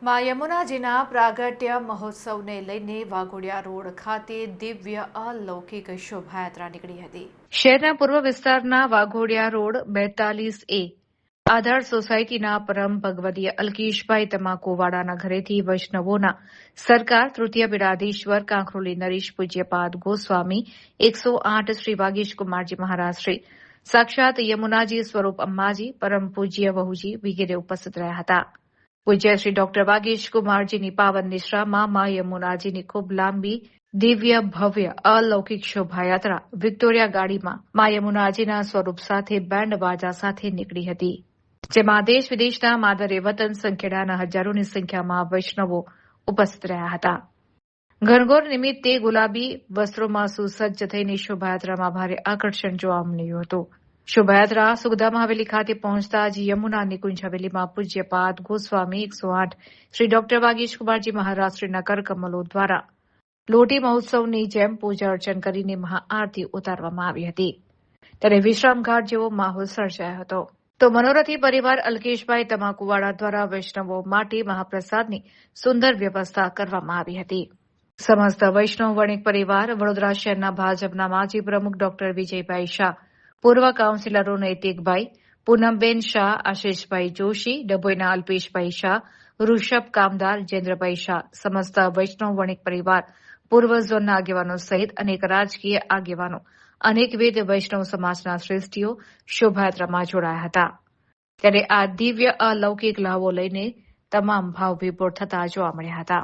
માં યમુનાજીના પ્રાગટ્ય મહોત્સવને લઈને વાઘોડિયા રોડ ખાતે દિવ્ય અલૌકિક શોભાયાત્રા નીકળી હતી। શહેરના પૂર્વ વિસ્તારના વાઘોડિયા રોડ 42A આધાર સોસાયટીના પરમ ભગવદીય અલ્કેશભાઈ તમાકુવાડાના ઘરેથી વૈષ્ણવોના સરકાર તૃતીય પીડાધીશ્વર કાંકરોલી નરેશ પૂજ્યપાદ ગોસ્વામી 108 શ્રી વાગીશકુમારજી મહારાજ શ્રી સાક્ષાત યમુનાજી સ્વરૂપ અમ્માજી પરમ પૂજ્ય વહુજી વગેરે ઉપસ્થિત રહ્યા હતા। પૂજ્ય શ્રી ડોક્ટર વાગીશકુમારજીની પાવન નિશ્રામાં મા યમુનાજીની ખૂબ લાંબી દિવ્ય ભવ્ય અલૌકિક શોભાયાત્રા વિક્ટોરિયા ગાડીમાં મા યમુનાજીના સ્વરૂપ સાથે બેન્ડ વાજા સાથે નીકળી હતી, જેમાં દેશ વિદેશના માદરે વતન સંખેડાના હજારોની સંખ્યામાં વૈષ્ણવો ઉપસ્થિત રહ્યા હતા। ઘનઘોર નિમિત્તે ગુલાબી વસ્ત્રોમાં સુસજ્જ થઈને શોભાયાત્રામાં ભારે આકર્ષણ જોવા મળ્યું હતું। શોભાયાત્રા સુખધામ હવેલી ખાતે પહોંચતા જ યમુના નિકુંજ હવેલીમાં પૂજ્યપાદ ગોસ્વામી 108 શ્રી ડોક્ટર વાગીશકુમારજી મહારાજ શ્રીના કરકમલો દ્વારા લોટી મહોત્સવની જેમ પૂજા અર્ચન કરીને મહાઆરતી ઉતારવામાં આવી હતી, ત્યારે વિશ્રામઘાટ જેવો માહોલ સર્જાયો હતો। તો મનોરથી પરિવાર અલ્કેશભાઈ તમાકુવાડા દ્વારા વૈષ્ણવો માટે મહાપ્રસાદની સુંદર વ્યવસ્થા કરવામાં આવી હતી। સમસ્ત વૈષ્ણવ વણિક પરિવાર વડોદરા શહેરના ભાજપના માજી પ્રમુખ ડોક્ટર વિજયભાઈ શાહ, પૂર્વ કાઉન્સિલરો નૈતિકભાઈ, પૂનમબેન શાહ, આશિષભાઈ જોશી, ડભોઈના અલ્પેશભાઈ શાહ, ઋષભ કામદાર, જેન્દ્રભાઈ શાહ, સમસ્ત વૈષ્ણવ વણિક પરિવાર, પૂર્વ ઝોનના આગેવાનો સહિત અનેક રાજકીય આગેવાનો, અનેકવિધ વૈષ્ણવ સમાજના શ્રેષ્ઠીઓ શોભાયાત્રામાં જોડાયા હતા। ત્યારે આ દિવ્ય અલૌકિક લાભો લઈને તમામ ભાવ વિભોર થતા જોવા મળ્યા હતા।